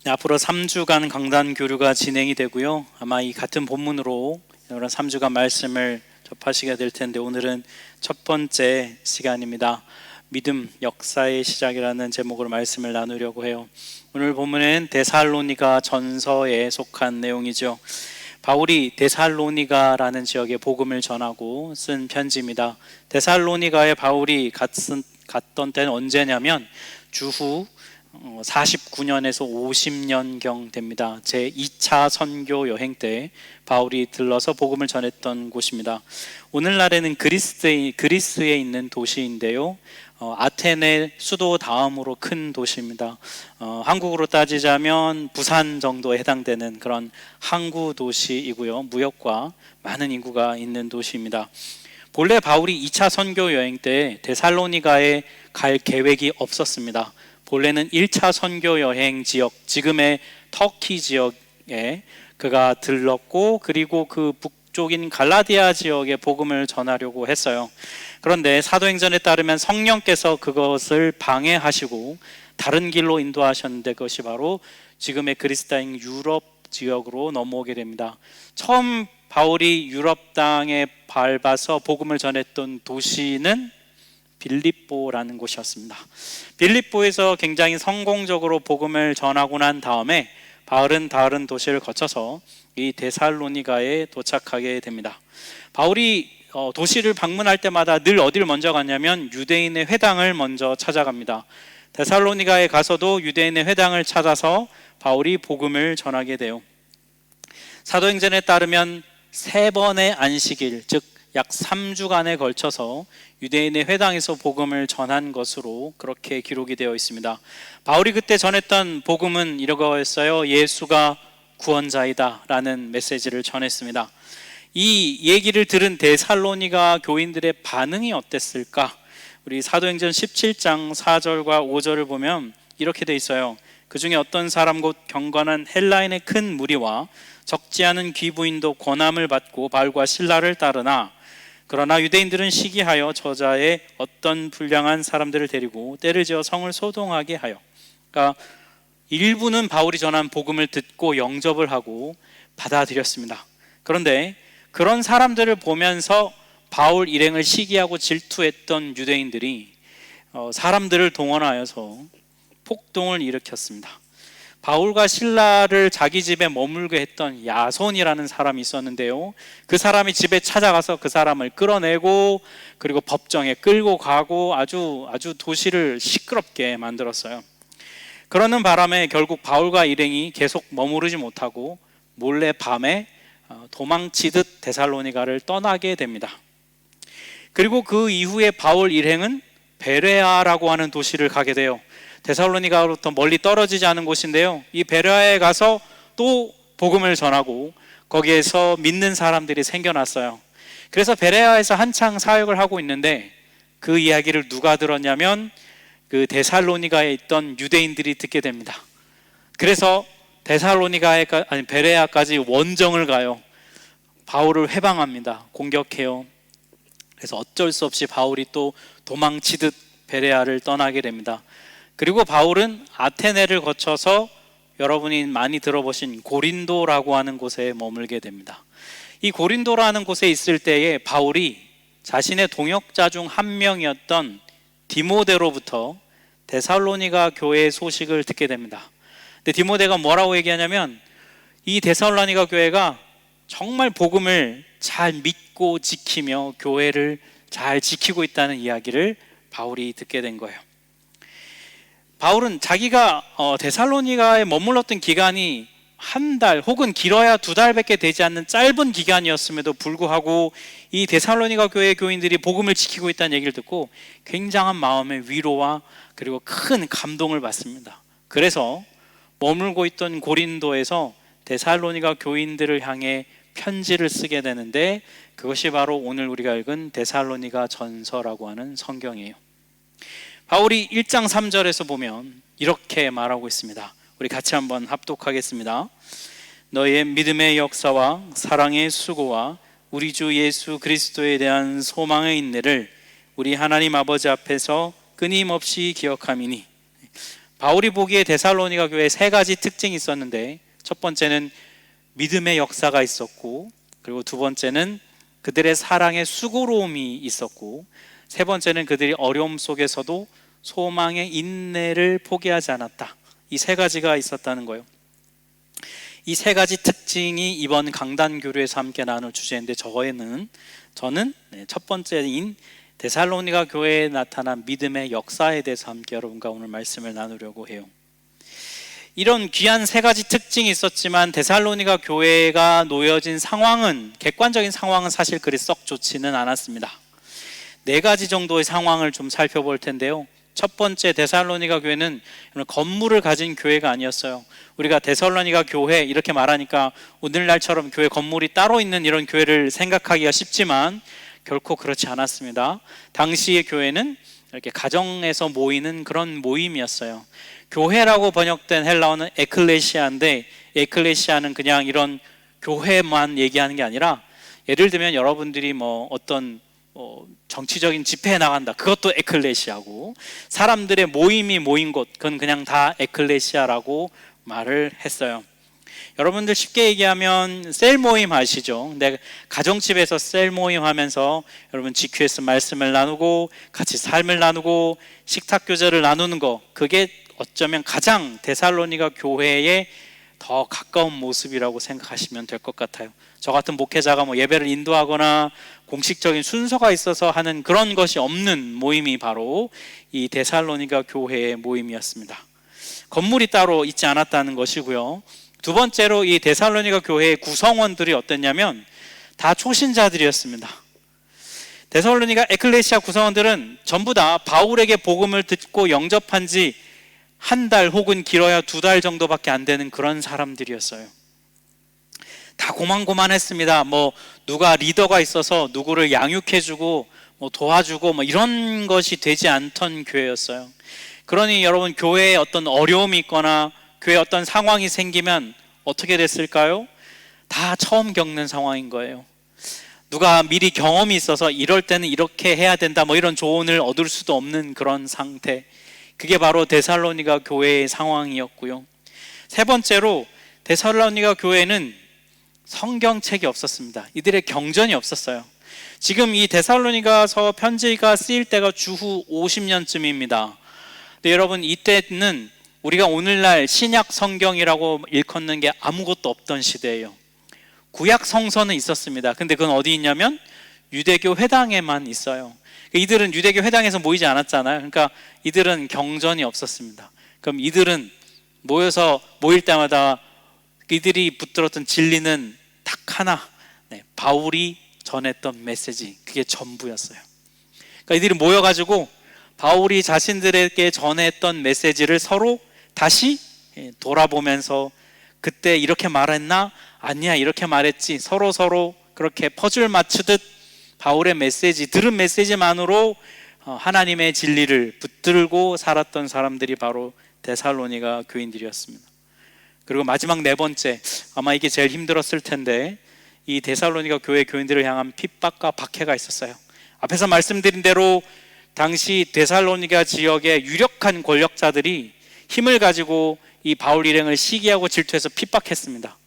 네, 앞으로 3주간 강단 교류가 진행이 되고요. 아마 이 같은 본문으로 이런 3주간 말씀을 접하시게 될 텐데, 오늘은 첫 번째 시간입니다. 믿음 역사의 시작이라는 제목으로 말씀을 나누려고 해요. 오늘 본문은 데살로니가 전서에 속한 내용이죠. 바울이 데살로니가라는 지역에 복음을 전하고 쓴 편지입니다. 데살로니가에 바울이 갔던 때는 언제냐면 주후 49년에서 50년경 됩니다. 제 2차 선교 여행 때 바울이 들러서 복음을 전했던 곳입니다. 오늘날에는 그리스에 있는 도시인데요, 아테네 수도 다음으로 큰 도시입니다. 한국으로 따지자면 부산 정도에 해당되는 그런 항구 도시이고요, 무역과 많은 인구가 있는 도시입니다. 본래 바울이 2차 선교 여행 때 데살로니가에 갈 계획이 없었습니다. 본래는 1차 선교 여행 지역, 지금의 터키 지역에 그가 들렀고, 그리고 그 북쪽인 갈라디아 지역에 복음을 전하려고 했어요. 그런데 사도행전에 따르면 성령께서 그것을 방해하시고 다른 길로 인도하셨는데, 그것이 바로 지금의 그리스 땅인 유럽 지역으로 넘어오게 됩니다. 처음 바울이 유럽 땅에 밟아서 복음을 전했던 도시는 빌립보라는 곳이었습니다. 빌립보에서 굉장히 성공적으로 복음을 전하고 난 다음에 바울은 다른 도시를 거쳐서 이 데살로니가에 도착하게 됩니다. 바울이 도시를 방문할 때마다 늘 어디를 먼저 갔냐면 유대인의 회당을 먼저 찾아갑니다. 데살로니가에 가서도 유대인의 회당을 찾아서 바울이 복음을 전하게 돼요. 사도행전에 따르면 3번의 안식일, 즉 약 3주간에 걸쳐서 유대인의 회당에서 복음을 전한 것으로 그렇게 기록이 되어 있습니다. 바울이 그때 전했던 복음은 이거였어요. 예수가 구원자이다 라는 메시지를 전했습니다. 이 얘기를 들은 데살로니가 교인들의 반응이 어땠을까? 우리 사도행전 17장 4절과 5절을 보면 이렇게 돼 있어요. 그 중에 어떤 사람 곧 경건한 헬라인의 큰 무리와 적지 않은 귀부인도 권함을 받고 바울과 실라를 따르나, 그러나 유대인들은 시기하여 저자의 어떤 불량한 사람들을 데리고 때를 지어 성을 소동하게 하여, 그러니까 일부는 바울이 전한 복음을 듣고 영접을 하고 받아들였습니다. 그런데 그런 사람들을 보면서 바울 일행을 시기하고 질투했던 유대인들이 사람들을 동원하여서 폭동을 일으켰습니다. 바울과 실라를 자기 집에 머물게 했던 야손이라는 사람이 있었는데요, 그 사람이 집에 찾아가서 그 사람을 끌어내고 그리고 법정에 끌고 가고 아주 도시를 시끄럽게 만들었어요. 그러는 바람에 결국 바울과 일행이 계속 머무르지 못하고 몰래 밤에 도망치듯 데살로니가를 떠나게 됩니다. 그리고 그 이후에 바울 일행은 베레아라고 하는 도시를 가게 돼요. 데살로니가로부터 멀리 떨어지지 않은 곳인데요, 이 베레아에 가서 또 복음을 전하고 거기에서 믿는 사람들이 생겨났어요. 그래서 베레아에서 한창 사역을 하고 있는데 그 이야기를 누가 들었냐면 그 데살로니가에 있던 유대인들이 듣게 됩니다. 그래서 베레아까지 원정을 가요. 바울을 회방합니다. 공격해요. 그래서 어쩔 수 없이 바울이 또 도망치듯 베레아를 떠나게 됩니다. 그리고 바울은 아테네를 거쳐서 여러분이 많이 들어보신 고린도라고 하는 곳에 머물게 됩니다. 이 고린도라는 곳에 있을 때에 바울이 자신의 동역자 중 한 명이었던 디모데로부터 데살로니가 교회의 소식을 듣게 됩니다. 근데 디모데가 뭐라고 얘기하냐면 이 데살로니가 교회가 정말 복음을 잘 믿고 지키며 교회를 잘 지키고 있다는 이야기를 바울이 듣게 된 거예요. 바울은 자기가 데살로니가에 머물렀던 기간이 한 달 혹은 길어야 2달밖에 되지 않는 짧은 기간이었음에도 불구하고 이 데살로니가 교회 교인들이 복음을 지키고 있다는 얘기를 듣고 굉장한 마음의 위로와 그리고 큰 감동을 받습니다. 그래서 머물고 있던 고린도에서 데살로니가 교인들을 향해 편지를 쓰게 되는데, 그것이 바로 오늘 우리가 읽은 데살로니가 전서라고 하는 성경이에요. 바울이 1장 3절에서 보면 이렇게 말하고 있습니다. 우리 같이 한번 합독하겠습니다. 너희의 믿음의 역사와 사랑의 수고와 우리 주 예수 그리스도에 대한 소망의 인내를 우리 하나님 아버지 앞에서 끊임없이 기억함이니 바울이 보기에 데살로니가 교회에 세 가지 특징이 있었는데, 첫 번째는 믿음의 역사가 있었고, 그리고 두 번째는 그들의 사랑의 수고로움이 있었고, 세 번째는 그들이 어려움 속에서도 소망의 인내를 포기하지 않았다. 이 세 가지가 있었다는 거예요. 이 세 가지 특징이 이번 강단 교류에서 함께 나눌 주제인데, 저는 첫 번째인 데살로니가 교회에 나타난 믿음의 역사에 대해서 함께 여러분과 오늘 말씀을 나누려고 해요. 이런 귀한 세 가지 특징이 있었지만 데살로니가 교회가 놓여진 상황은, 객관적인 상황은 사실 그리 썩 좋지는 않았습니다. 네 가지 정도의 상황을 좀 살펴볼 텐데요. 첫 번째, 데살로니가 교회는 건물을 가진 교회가 아니었어요. 우리가 데살로니가 교회 이렇게 말하니까 오늘날처럼 교회 건물이 따로 있는 이런 교회를 생각하기가 쉽지만 결코 그렇지 않았습니다. 당시의 교회는 이렇게 가정에서 모이는 그런 모임이었어요. 교회라고 번역된 헬라어는 에클레시아인데, 에클레시아는 그냥 이런 교회만 얘기하는 게 아니라, 예를 들면 여러분들이 어떤 정치적인 집회에 나간다, 그것도 에클레시아고, 사람들의 모임이 모인 곳, 그건 그냥 다 에클레시아라고 말을 했어요. 여러분들 쉽게 얘기하면 셀 모임 아시죠? 근데 가정집에서 셀 모임 하면서 여러분 GQS 말씀을 나누고 같이 삶을 나누고 식탁 교제를 나누는 거, 그게 어쩌면 가장 데살로니가 교회에 더 가까운 모습이라고 생각하시면 될 것 같아요. 저 같은 목회자가 예배를 인도하거나 공식적인 순서가 있어서 하는 그런 것이 없는 모임이 바로 이 데살로니가 교회의 모임이었습니다. 건물이 따로 있지 않았다는 것이고요. 두 번째로 이 데살로니가 교회의 구성원들이 어땠냐면 다 초신자들이었습니다. 데살로니가 에클레시아 구성원들은 전부 다 바울에게 복음을 듣고 영접한 지 한 달 혹은 길어야 2달 정도밖에 안 되는 그런 사람들이었어요. 다 고만고만했습니다. 누가 리더가 있어서 누구를 양육해주고 도와주고 이런 것이 되지 않던 교회였어요. 그러니 여러분, 교회에 어떤 어려움이 있거나 교회에 어떤 상황이 생기면 어떻게 됐을까요? 다 처음 겪는 상황인 거예요. 누가 미리 경험이 있어서 이럴 때는 이렇게 해야 된다 이런 조언을 얻을 수도 없는 그런 상태, 그게 바로 데살로니가 교회의 상황이었고요. 세 번째로, 데살로니가 교회는 성경책이 없었습니다. 이들의 경전이 없었어요. 지금 이 데살로니가서 편지가 쓰일 때가 주후 50년쯤입니다. 근데 여러분, 이때는 우리가 오늘날 신약 성경이라고 일컫는 게 아무것도 없던 시대예요. 구약 성서는 있었습니다. 근데 그건 어디 있냐면 유대교 회당에만 있어요. 이들은 유대교 회당에서 모이지 않았잖아요. 그러니까 이들은 경전이 없었습니다. 그럼 이들은 모일 때마다 이들이 붙들었던 진리는 딱 하나, 바울이 전했던 메시지, 그게 전부였어요. 그러니까 이들이 모여가지고 바울이 자신들에게 전했던 메시지를 서로 다시 돌아보면서, 그때 이렇게 말했나? 아니야, 이렇게 말했지. 서로 그렇게 퍼즐 맞추듯 바울의 메시지, 들은 메시지만으로 하나님의 진리를 붙들고 살았던 사람들이 바로 데살로니가 교인들이었습니다. 그리고 마지막 네 번째, 아마 이게 제일 힘들었을 텐데, 이 데살로니가 교회 교인들을 향한 핍박과 박해가 있었어요. 앞에서 말씀드린 대로 당시 데살로니가 지역의 유력한 권력자들이 힘을 가지고 이 바울 일행을 시기하고 질투해서 핍박했습니다.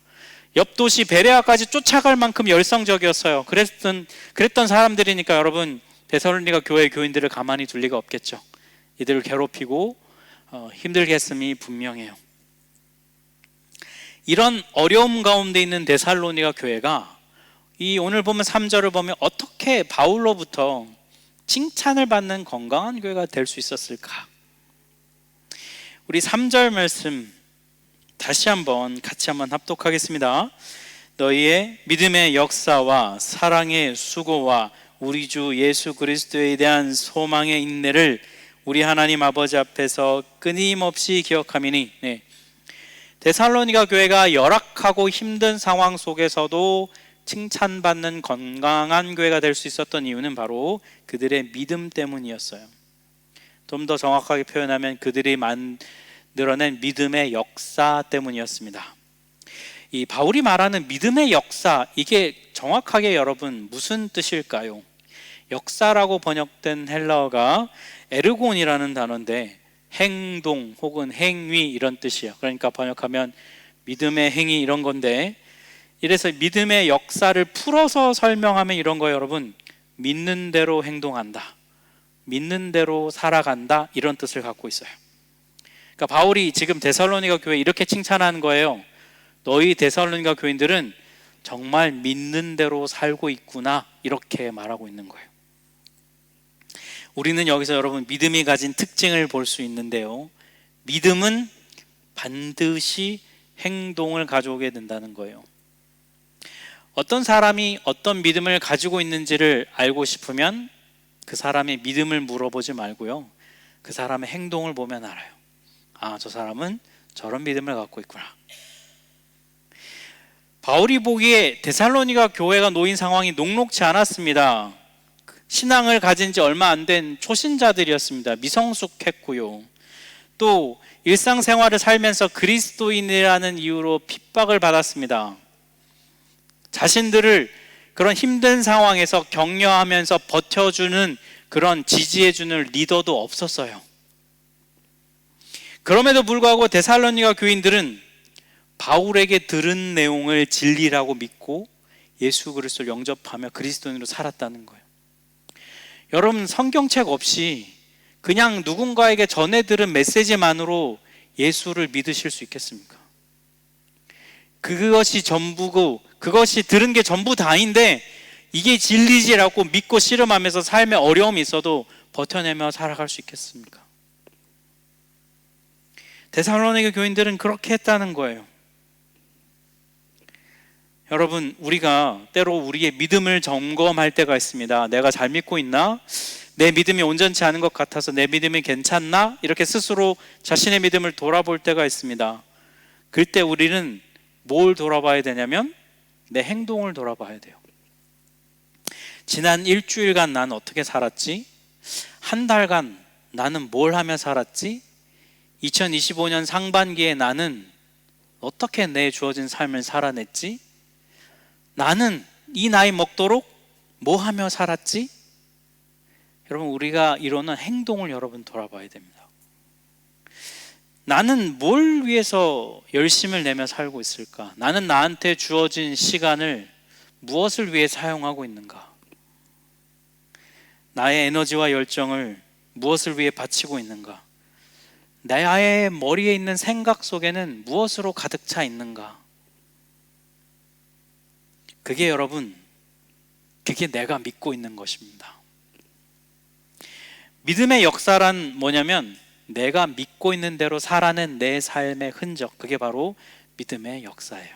옆 도시 베레아까지 쫓아갈 만큼 열성적이었어요. 그랬던 사람들이니까 여러분, 데살로니가 교회 교인들을 가만히 둘 리가 없겠죠. 이들을 괴롭히고 힘들게 했음이 분명해요. 이런 어려움 가운데 있는 데살로니가 교회가 이 오늘 보면 3절을 보면 어떻게 바울로부터 칭찬을 받는 건강한 교회가 될 수 있었을까? 우리 3절 말씀 다시 같이 한번 합독하겠습니다. 너희의 믿음의 역사와 사랑의 수고와 우리 주 예수 그리스도에 대한 소망의 인내를 우리 하나님 아버지 앞에서 끊임없이 기억하미니. 데살로니가 교회가 열악하고 힘든 상황 속에서도 칭찬받는 건강한 교회가 될 수 있었던 이유는 바로 그들의 믿음 때문이었어요. 좀 더 정확하게 표현하면 그들이 만들어낸 믿음의 역사 때문이었습니다. 이 바울이 말하는 믿음의 역사, 이게 정확하게 여러분 무슨 뜻일까요? 역사라고 번역된 헬라어가 에르곤이라는 단어인데, 행동 혹은 행위 이런 뜻이에요. 그러니까 번역하면 믿음의 행위 이런 건데, 이래서 믿음의 역사를 풀어서 설명하면 이런 거예요, 여러분. 믿는 대로 행동한다, 믿는 대로 살아간다, 이런 뜻을 갖고 있어요. 그러니까 바울이 지금 데살로니가 교회 이렇게 칭찬하는 거예요. 너희 데살로니가 교인들은 정말 믿는 대로 살고 있구나, 이렇게 말하고 있는 거예요. 우리는 여기서 여러분 믿음이 가진 특징을 볼 수 있는데요, 믿음은 반드시 행동을 가져오게 된다는 거예요. 어떤 사람이 어떤 믿음을 가지고 있는지를 알고 싶으면 그 사람의 믿음을 물어보지 말고요, 그 사람의 행동을 보면 알아요. 아, 저 사람은 저런 믿음을 갖고 있구나. 바울이 보기에 데살로니가 교회가 놓인 상황이 녹록지 않았습니다. 신앙을 가진 지 얼마 안 된 초신자들이었습니다. 미성숙했고요, 또 일상생활을 살면서 그리스도인이라는 이유로 핍박을 받았습니다. 자신들을 그런 힘든 상황에서 격려하면서 버텨주는, 그런 지지해주는 리더도 없었어요. 그럼에도 불구하고 데살로니가 교인들은 바울에게 들은 내용을 진리라고 믿고 예수 그리스도를 영접하며 그리스도인으로 살았다는 거예요. 여러분, 성경책 없이 그냥 누군가에게 전해 들은 메시지만으로 예수를 믿으실 수 있겠습니까? 그것이 전부고, 그것이 들은 게 전부 다인데 이게 진리지라고 믿고 씨름하면서 삶에 어려움이 있어도 버텨내며 살아갈 수 있겠습니까? 데살로니가 교인들은 그렇게 했다는 거예요. 여러분, 우리가 때로 우리의 믿음을 점검할 때가 있습니다. 내가 잘 믿고 있나? 내 믿음이 온전치 않은 것 같아서 내 믿음이 괜찮나? 이렇게 스스로 자신의 믿음을 돌아볼 때가 있습니다. 그때 우리는 뭘 돌아봐야 되냐면 내 행동을 돌아봐야 돼요. 지난 일주일간 난 어떻게 살았지? 한 달간 나는 뭘 하며 살았지? 2025년 상반기에 나는 어떻게 내 주어진 삶을 살아냈지? 나는 이 나이 먹도록 뭐 하며 살았지? 여러분, 우리가 이루는 행동을 여러분 돌아봐야 됩니다. 나는 뭘 위해서 열심을 내며 살고 있을까? 나는 나한테 주어진 시간을 무엇을 위해 사용하고 있는가? 나의 에너지와 열정을 무엇을 위해 바치고 있는가? 나의 머리에 있는 생각 속에는 무엇으로 가득 차 있는가? 그게 여러분, 그게 내가 믿고 있는 것입니다. 믿음의 역사란 뭐냐면 내가 믿고 있는 대로 살아낸 내 삶의 흔적, 그게 바로 믿음의 역사예요.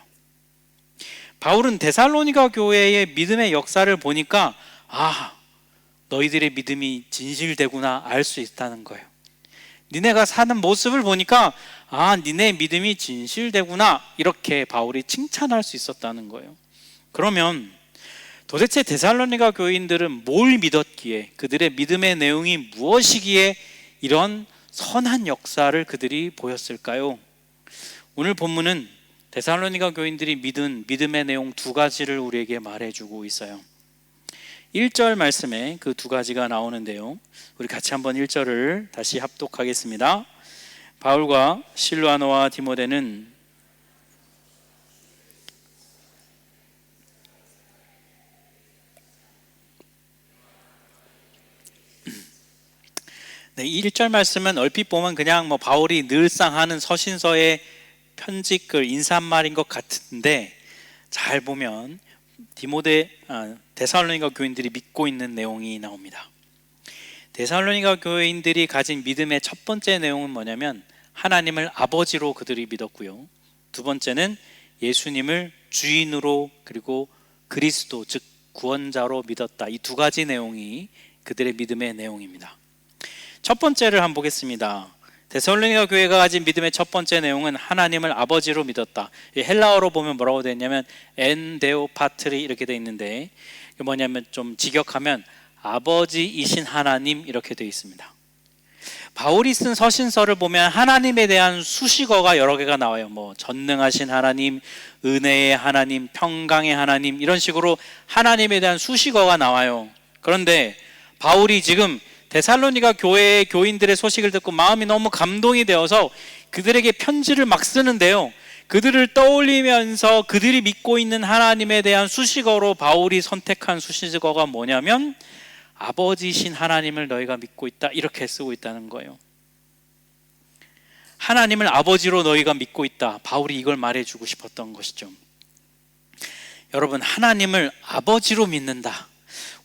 바울은 데살로니가 교회의 믿음의 역사를 보니까 아, 너희들의 믿음이 진실되구나 알 수 있다는 거예요. 니네가 사는 모습을 보니까 아, 니네 믿음이 진실되구나, 이렇게 바울이 칭찬할 수 있었다는 거예요. 그러면 도대체 데살로니가 교인들은 뭘 믿었기에, 그들의 믿음의 내용이 무엇이기에 이런 선한 역사를 그들이 보였을까요? 오늘 본문은 데살로니가 교인들이 믿은 믿음의 내용 두 가지를 우리에게 말해주고 있어요. 1절 말씀에 그 두 가지가 나오는데요, 우리 같이 한번 1절을 다시 합독하겠습니다. 바울과 실라노와 디모데는 네, 1절 말씀은 얼핏 보면 그냥 바울이 늘상 하는 서신서의 편지글 인사말인 것 같은데, 잘 보면 데살로니가 교인들이 믿고 있는 내용이 나옵니다. 데살로니가 교인들이 가진 믿음의 첫 번째 내용은 뭐냐면 하나님을 아버지로 그들이 믿었고요, 두 번째는 예수님을 주인으로 그리고 그리스도 즉 구원자로 믿었다. 이 두 가지 내용이 그들의 믿음의 내용입니다. 첫 번째를 한번 보겠습니다. 데살로니가 교회가 가진 믿음의 첫 번째 내용은 하나님을 아버지로 믿었다. 헬라어로 보면 뭐라고 되어 있냐면 엔데오 파트리 이렇게 되어 있는데, 이게 뭐냐면 좀 직역하면 아버지이신 하나님 이렇게 되어 있습니다. 바울이 쓴 서신서를 보면 하나님에 대한 수식어가 여러 개가 나와요. 전능하신 하나님, 은혜의 하나님, 평강의 하나님, 이런 식으로 하나님에 대한 수식어가 나와요. 그런데 바울이 지금 데살로니가 교회의 교인들의 소식을 듣고 마음이 너무 감동이 되어서 그들에게 편지를 막 쓰는데요, 그들을 떠올리면서 그들이 믿고 있는 하나님에 대한 수식어로 바울이 선택한 수식어가 뭐냐면 아버지신 하나님을 너희가 믿고 있다, 이렇게 쓰고 있다는 거예요. 하나님을 아버지로 너희가 믿고 있다, 바울이 이걸 말해주고 싶었던 것이죠. 여러분, 하나님을 아버지로 믿는다.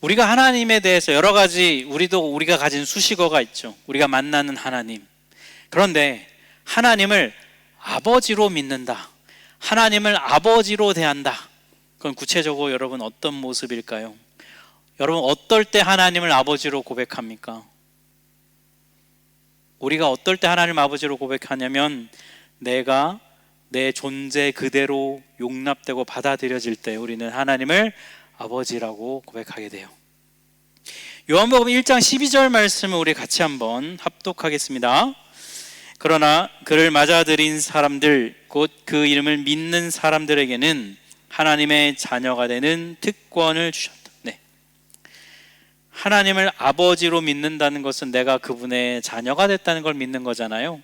우리가 하나님에 대해서 여러 가지 우리가 가진 수식어가 있죠. 우리가 만나는 하나님. 그런데 하나님을 아버지로 믿는다, 하나님을 아버지로 대한다, 그건 구체적으로 여러분 어떤 모습일까요? 여러분, 어떨 때 하나님을 아버지로 고백합니까? 우리가 어떨 때 하나님 아버지로 고백하냐면 내가 내 존재 그대로 용납되고 받아들여질 때 우리는 하나님을 아버지라고 고백하게 돼요. 요한복음 1장 12절 말씀을 우리 같이 한번 합독하겠습니다. 그러나 그를 맞아들인 사람들, 곧 그 이름을 믿는 사람들에게는 하나님의 자녀가 되는 특권을 주셨다. 네. 하나님을 아버지로 믿는다는 것은 내가 그분의 자녀가 됐다는 걸 믿는 거잖아요.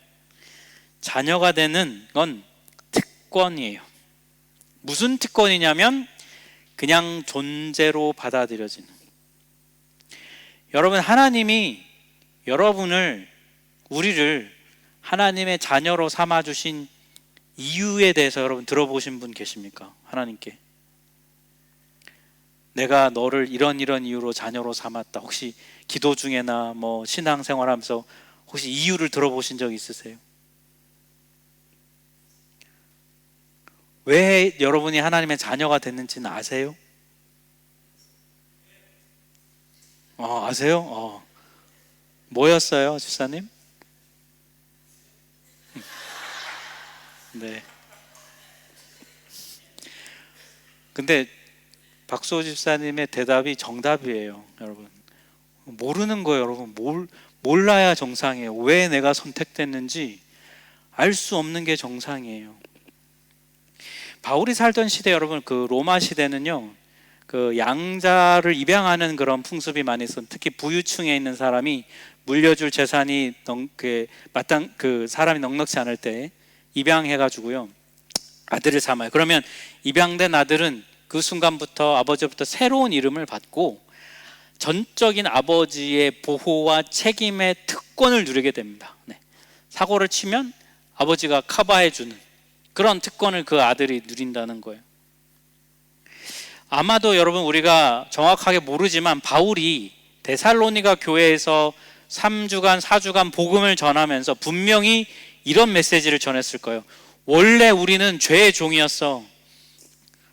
자녀가 되는 건 특권이에요. 무슨 특권이냐면 그냥 존재로 받아들여지는. 여러분, 하나님이 우리를 하나님의 자녀로 삼아주신 이유에 대해서 여러분 들어보신 분 계십니까? 하나님께 내가 너를 이런 이유로 자녀로 삼았다, 혹시 기도 중에나 신앙생활하면서 혹시 이유를 들어보신 적 있으세요? 왜 여러분이 하나님의 자녀가 됐는지는 아세요? 아세요? 뭐였어요, 집사님? 네. 근데 박수호 집사님의 대답이 정답이에요, 여러분. 모르는 거예요, 여러분. 몰라야 정상이에요. 왜 내가 선택됐는지 알 수 없는 게 정상이에요. 바울이 살던 시대, 여러분, 그 로마 시대는요, 그 양자를 입양하는 그런 풍습이 많이 있었는데, 특히 부유층에 있는 사람이 물려줄 재산이 사람이 넉넉지 않을 때 입양해가지고요 아들을 삼아요. 그러면 입양된 아들은 그 순간부터 아버지부터 새로운 이름을 받고 전적인 아버지의 보호와 책임의 특권을 누리게 됩니다. 네. 사고를 치면 아버지가 커버해주는 그런 특권을 그 아들이 누린다는 거예요. 아마도 여러분 우리가 정확하게 모르지만 바울이 데살로니가 교회에서 3주간 4주간 복음을 전하면서 분명히 이런 메시지를 전했을 거예요. 원래 우리는 죄의 종이었어.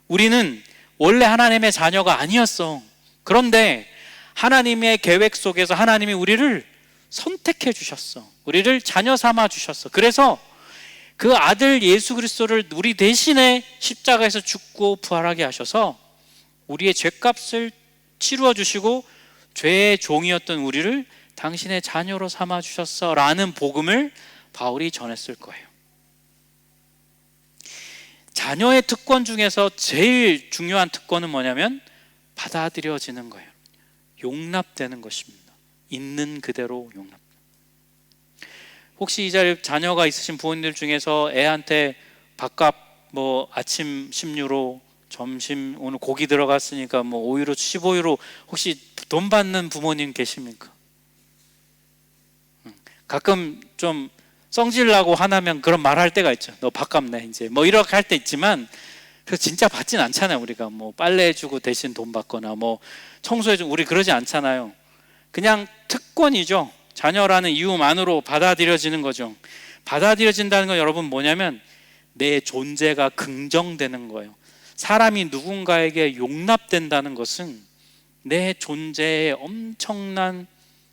우리는 원래 하나님의 자녀가 아니었어. 그런데 하나님의 계획 속에서 하나님이 우리를 선택해 주셨어. 우리를 자녀 삼아 주셨어. 그래서 그 아들 예수 그리스도를 우리 대신에 십자가에서 죽고 부활하게 하셔서 우리의 죄값을 치루어 주시고 죄의 종이었던 우리를 당신의 자녀로 삼아 주셨어 라는 복음을 바울이 전했을 거예요. 자녀의 특권 중에서 제일 중요한 특권은 뭐냐면 받아들여지는 거예요. 용납되는 것입니다. 있는 그대로 용납. 혹시 이 자리에 자녀가 있으신 부모님들 중에서 애한테 밥값 아침 10유로, 점심 오늘 고기 들어갔으니까 5유로, 15유로 혹시 돈 받는 부모님 계십니까? 가끔 좀 성질나고 화나면 그런 말 할 때가 있죠. 너 밥값 내 이제 이렇게 할 때 있지만 그래서 진짜 받진 않잖아요. 우리가 빨래해주고 대신 돈 받거나 청소해주고 우리 그러지 않잖아요. 그냥 특권이죠. 자녀라는 이유만으로 받아들여지는 거죠. 받아들여진다는 건 여러분 뭐냐면 내 존재가 긍정되는 거예요. 사람이 누군가에게 용납된다는 것은 내 존재에 엄청난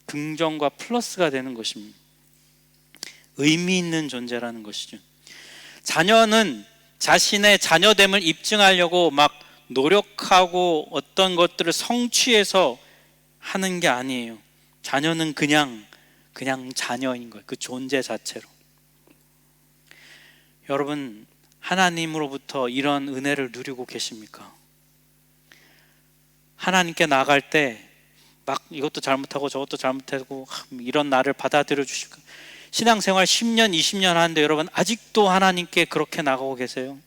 긍정과 플러스가 되는 것입니다. 의미 있는 존재라는 것이죠. 자녀는 자신의 자녀됨을 입증하려고 막 노력하고 어떤 것들을 성취해서 하는 게 아니에요. 자녀는 그냥 자녀인 거예요. 그 존재 자체로. 여러분, 하나님으로부터 이런 은혜를 누리고 계십니까? 하나님께 나갈 때 막 이것도 잘못하고 저것도 잘못하고 이런 나를 받아들여 주실까? 신앙생활 10년, 20년 하는데 여러분 아직도 하나님께 그렇게 나가고 계세요?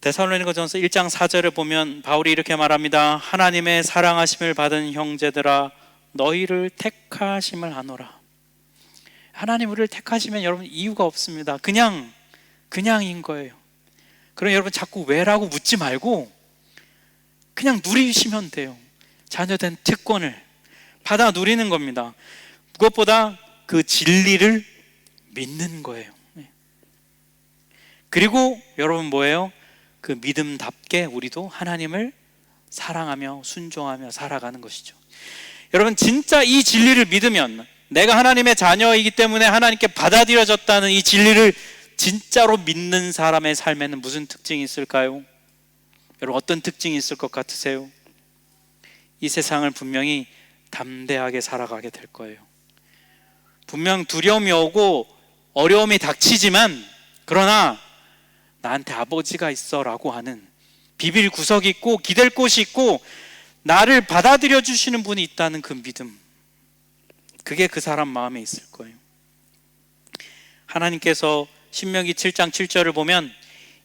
데살로니가전서 1장 4절을 보면 바울이 이렇게 말합니다. 하나님의 사랑하심을 받은 형제들아 너희를 택하심을 아노라. 하나님 우리를 택하시면 여러분 이유가 없습니다. 그냥인 거예요. 그럼 여러분 자꾸 왜라고 묻지 말고 그냥 누리시면 돼요. 자녀된 특권을 받아 누리는 겁니다. 무엇보다 그 진리를 믿는 거예요. 그리고 여러분 뭐예요? 그 믿음답게 우리도 하나님을 사랑하며 순종하며 살아가는 것이죠. 여러분 진짜 이 진리를 믿으면 내가 하나님의 자녀이기 때문에 하나님께 받아들여졌다는 이 진리를 진짜로 믿는 사람의 삶에는 무슨 특징이 있을까요? 여러분 어떤 특징이 있을 것 같으세요? 이 세상을 분명히 담대하게 살아가게 될 거예요. 분명 두려움이 오고 어려움이 닥치지만 그러나 나한테 아버지가 있어 라고 하는 비빌 구석이 있고 기댈 곳이 있고 나를 받아들여 주시는 분이 있다는 그 믿음, 그게 그 사람 마음에 있을 거예요. 하나님께서 신명기 7장 7절을 보면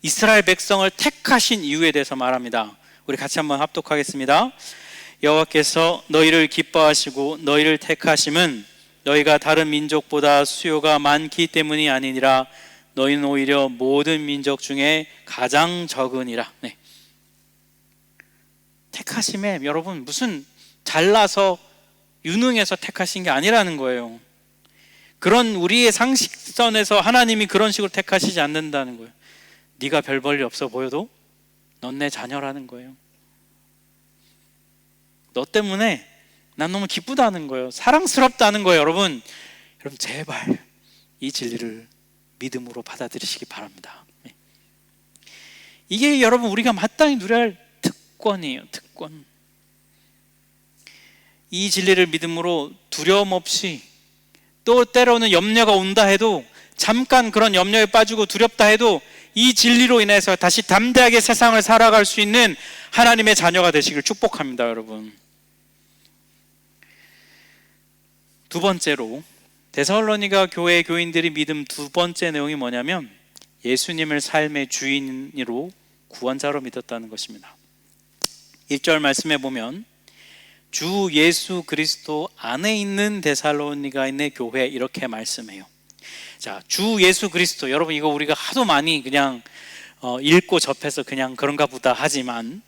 이스라엘 백성을 택하신 이유에 대해서 말합니다. 우리 같이 한번 합독하겠습니다. 여호와께서 너희를 기뻐하시고 너희를 택하심은 너희가 다른 민족보다 수요가 많기 때문이 아니니라. 너희는 오히려 모든 민족 중에 가장 적으니라. 네. 택하심에 여러분 무슨 잘나서 유능해서 택하신 게 아니라는 거예요. 그런 우리의 상식선에서 하나님이 그런 식으로 택하시지 않는다는 거예요. 네가 별 볼일 없어 보여도 넌 내 자녀라는 거예요. 너 때문에 난 너무 기쁘다는 거예요. 사랑스럽다는 거예요. 여러분 제발 이 진리를 믿음으로 받아들이시기 바랍니다. 이게 여러분 우리가 마땅히 누려야 할 특권이에요. 특권. 이 진리를 믿음으로 두려움 없이, 또 때로는 염려가 온다 해도 잠깐 그런 염려에 빠지고 두렵다 해도 이 진리로 인해서 다시 담대하게 세상을 살아갈 수 있는 하나님의 자녀가 되시길 축복합니다. 여러분 두 번째로 데살로니가 교회 교인들이 믿음 두 번째 내용이 뭐냐면 예수님을 삶의 주인으로 구원자로 믿었다는 것입니다. 1절 말씀에 보면 주 예수 그리스도 안에 있는 데살로니가인의 교회 이렇게 말씀해요. 자, 주 예수 그리스도, 여러분 이거 우리가 하도 많이 그냥 읽고 접해서 그냥 그런가 보다 하지만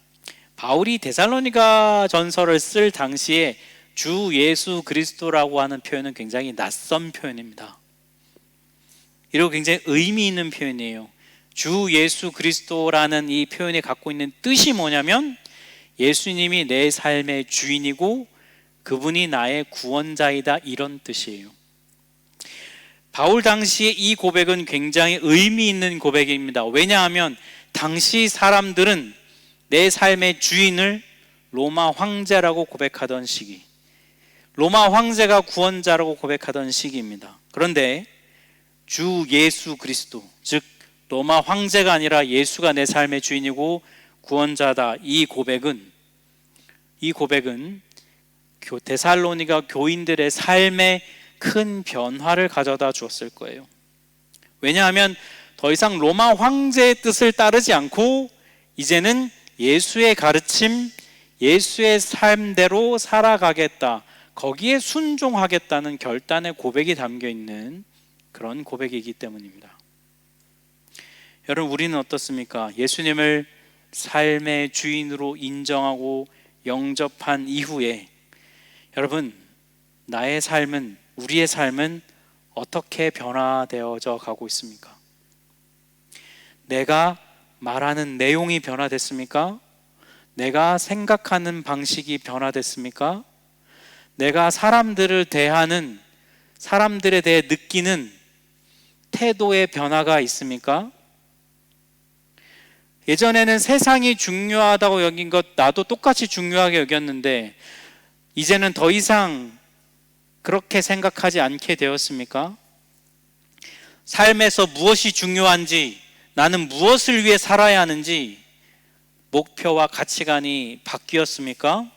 바울이 데살로니가 전서를 쓸 당시에 주 예수 그리스도라고 하는 표현은 굉장히 낯선 표현입니다. 이리고 굉장히 의미 있는 표현이에요. 주 예수 그리스도라는 이 표현이 갖고 있는 뜻이 뭐냐면 예수님이 내 삶의 주인이고 그분이 나의 구원자이다, 이런 뜻이에요. 바울 당시에 이 고백은 굉장히 의미 있는 고백입니다. 왜냐하면 당시 사람들은 내 삶의 주인을 로마 황제라고 고백하던 시기, 로마 황제가 구원자라고 고백하던 시기입니다. 그런데 주 예수 그리스도, 즉 로마 황제가 아니라 예수가 내 삶의 주인이고 구원자다, 이 고백은 데살로니가 교인들의 삶에 큰 변화를 가져다 주었을 거예요. 왜냐하면 더 이상 로마 황제의 뜻을 따르지 않고 이제는 예수의 가르침, 예수의 삶대로 살아가겠다, 거기에 순종하겠다는 결단의 고백이 담겨 있는 그런 고백이기 때문입니다. 여러분 우리는 어떻습니까? 예수님을 삶의 주인으로 인정하고 영접한 이후에 여러분 나의 삶은, 우리의 삶은 어떻게 변화되어져 가고 있습니까? 내가 말하는 내용이 변화됐습니까? 내가 생각하는 방식이 변화됐습니까? 내가 사람들을 대하는, 사람들에 대해 느끼는 태도의 변화가 있습니까? 예전에는 세상이 중요하다고 여긴 것 나도 똑같이 중요하게 여겼는데 이제는 더 이상 그렇게 생각하지 않게 되었습니까? 삶에서 무엇이 중요한지, 나는 무엇을 위해 살아야 하는지 목표와 가치관이 바뀌었습니까?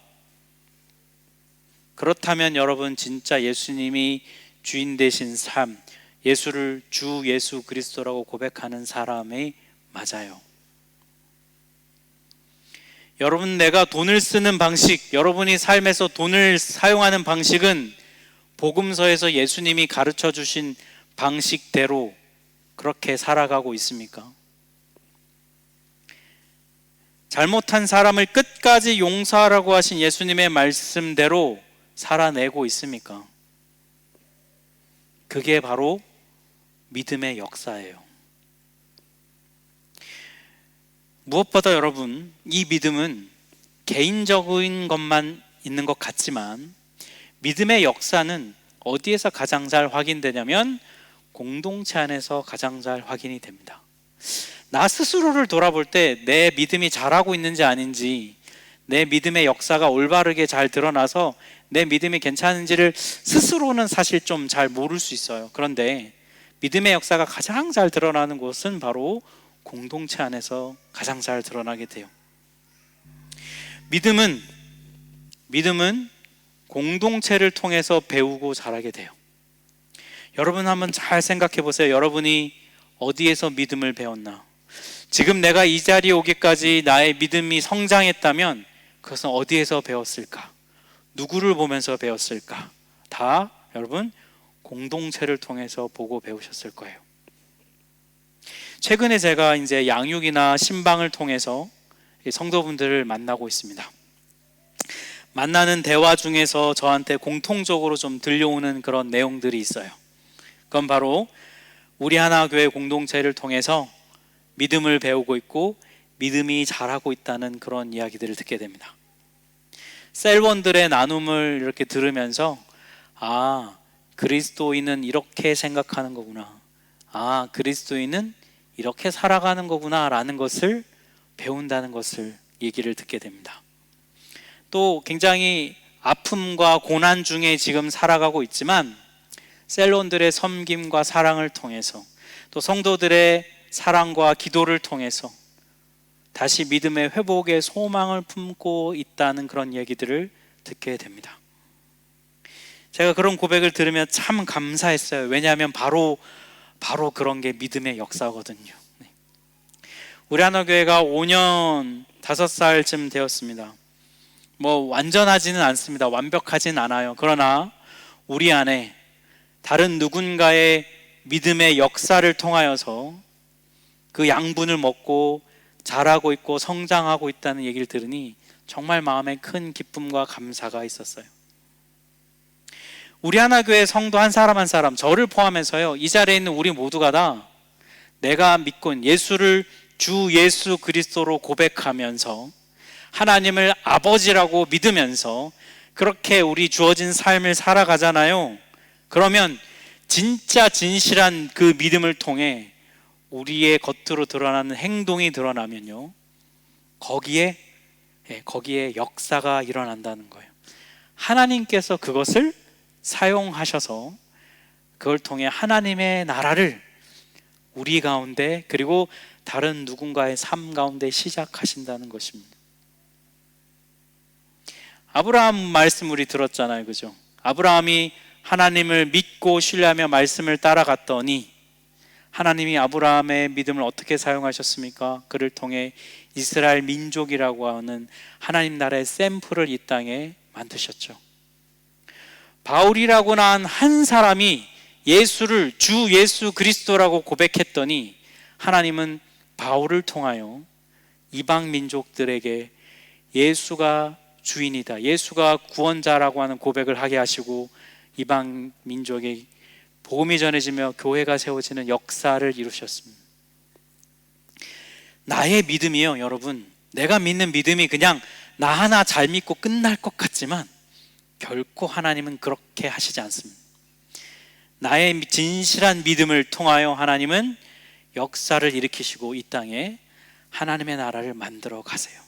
그렇다면 여러분, 진짜 예수님이 주인 되신 삶, 예수를 주 예수 그리스도라고 고백하는 사람이 맞아요. 여러분, 내가 돈을 쓰는 방식, 여러분이 삶에서 돈을 사용하는 방식은 복음서에서 예수님이 가르쳐 주신 방식대로 그렇게 살아가고 있습니까? 잘못한 사람을 끝까지 용서하라고 하신 예수님의 말씀대로 살아내고 있습니까? 그게 바로 믿음의 역사예요. 무엇보다 여러분, 이 믿음은 개인적인 것만 있는 것 같지만 믿음의 역사는 어디에서 가장 잘 확인되냐면 공동체 안에서 가장 잘 확인이 됩니다. 나 스스로를 돌아볼 때 내 믿음이 잘하고 있는지 아닌지, 내 믿음의 역사가 올바르게 잘 드러나서 내 믿음이 괜찮은지를 스스로는 사실 좀 잘 모를 수 있어요. 그런데 믿음의 역사가 가장 잘 드러나는 곳은 바로 공동체 안에서 가장 잘 드러나게 돼요. 믿음은 공동체를 통해서 배우고 자라게 돼요. 여러분 한번 잘 생각해 보세요. 여러분이 어디에서 믿음을 배웠나? 지금 내가 이 자리에 오기까지 나의 믿음이 성장했다면 그것은 어디에서 배웠을까? 누구를 보면서 배웠을까? 다 여러분 공동체를 통해서 보고 배우셨을 거예요. 최근에 제가 이제 양육이나 신방을 통해서 성도분들을 만나고 있습니다. 만나는 대화 중에서 저한테 공통적으로 좀 들려오는 그런 내용들이 있어요. 그건 바로 우리 하나교회 공동체를 통해서 믿음을 배우고 있고 믿음이 자라고 있다는 그런 이야기들을 듣게 됩니다. 셀원들의 나눔을 이렇게 들으면서 아, 그리스도인은 이렇게 생각하는 거구나, 아, 그리스도인은 이렇게 살아가는 거구나 라는 것을 배운다는 것을 얘기를 듣게 됩니다. 또 굉장히 아픔과 고난 중에 지금 살아가고 있지만 셀론들의 섬김과 사랑을 통해서 또 성도들의 사랑과 기도를 통해서 다시 믿음의 회복의 소망을 품고 있다는 그런 얘기들을 듣게 됩니다. 제가 그런 고백을 들으면 참 감사했어요. 왜냐하면 바로 그런 게 믿음의 역사거든요. 우리 하나교회가 5년 5살쯤 되었습니다. 뭐 완전하지는 않습니다. 완벽하진 않아요. 그러나 우리 안에 다른 누군가의 믿음의 역사를 통하여서 그 양분을 먹고 자라고 있고 성장하고 있다는 얘기를 들으니 정말 마음에 큰 기쁨과 감사가 있었어요. 우리 하나교회 성도 한 사람 한 사람, 저를 포함해서요, 이 자리에 있는 우리 모두가 다 내가 믿고 있는 예수를 주 예수 그리스도로 고백하면서 하나님을 아버지라고 믿으면서 그렇게 우리 주어진 삶을 살아가잖아요. 그러면 진짜 진실한 그 믿음을 통해 우리의 겉으로 드러나는 행동이 드러나면요, 거기에 역사가 일어난다는 거예요. 하나님께서 그것을 사용하셔서 그걸 통해 하나님의 나라를 우리 가운데 그리고 다른 누군가의 삶 가운데 시작하신다는 것입니다. 아브라함 말씀 우리 들었잖아요, 그죠? 아브라함이 하나님을 믿고 신뢰하며 말씀을 따라갔더니 하나님이 아브라함의 믿음을 어떻게 사용하셨습니까? 그를 통해 이스라엘 민족이라고 하는 하나님 나라의 샘플을 이 땅에 만드셨죠. 바울이라고 한 한 사람이 예수를 주 예수 그리스도라고 고백했더니 하나님은 바울을 통하여 이방 민족들에게 예수가 주인이다, 예수가 구원자라고 하는 고백을 하게 하시고 이방 민족에 복음이 전해지며 교회가 세워지는 역사를 이루셨습니다. 나의 믿음이요, 여러분, 내가 믿는 믿음이 그냥 나 하나 잘 믿고 끝날 것 같지만 결코 하나님은 그렇게 하시지 않습니다. 나의 진실한 믿음을 통하여 하나님은 역사를 일으키시고 이 땅에 하나님의 나라를 만들어 가세요.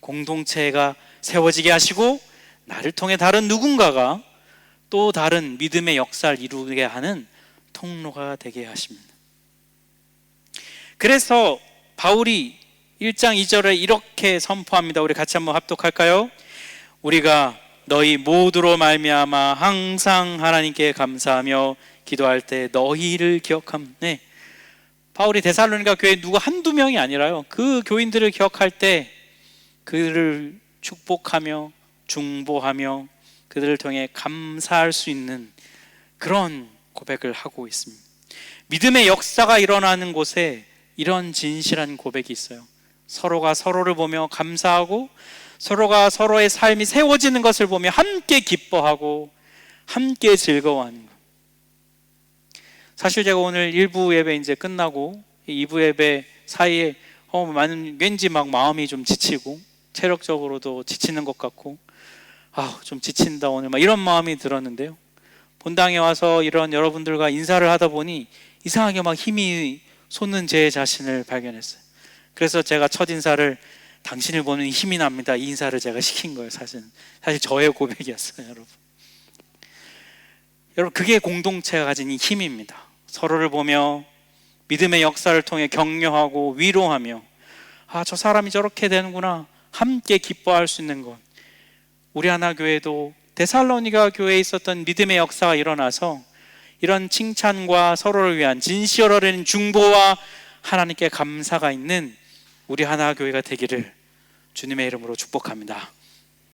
공동체가 세워지게 하시고 나를 통해 다른 누군가가 또 다른 믿음의 역사를 이루게 하는 통로가 되게 하십니다. 그래서 바울이 1장 2절에 이렇게 선포합니다. 우리 같이 한번 합독할까요? 우리가 너희 모두로 말미암아 항상 하나님께 감사하며 기도할 때 너희를 기억함. 네. 바울이 데살로니가 교회 누구 한두 명이 아니라요, 그 교인들을 기억할 때 그들을 축복하며 중보하며 그들을 통해 감사할 수 있는 그런 고백을 하고 있습니다. 믿음의 역사가 일어나는 곳에 이런 진실한 고백이 있어요. 서로가 서로를 보며 감사하고 서로가 서로의 삶이 세워지는 것을 보며 함께 기뻐하고 함께 즐거워하는 것. 사실 제가 오늘 1부 예배 이제 끝나고 2부 예배 사이에 왠지 막 마음이 좀 지치고 체력적으로도 지치는 것 같고 좀 지친다 오늘, 막 이런 마음이 들었는데요, 본당에 와서 이런 여러분들과 인사를 하다 보니 이상하게 막 힘이 솟는 제 자신을 발견했어요. 그래서 제가 첫 인사를 당신을 보는 힘이 납니다, 이 인사를 제가 시킨 거예요. 사실 저의 고백이었어요. 여러분 그게 공동체가 가진 이 힘입니다. 서로를 보며 믿음의 역사를 통해 격려하고 위로하며 저 사람이 저렇게 되는구나 함께 기뻐할 수 있는 것. 우리 하나교회도 데살로니가 교회에 있었던 믿음의 역사가 일어나서 이런 칭찬과 서로를 위한 진실어린 중보와 하나님께 감사가 있는 우리 하나교회가 되기를 주님의 이름으로 축복합니다.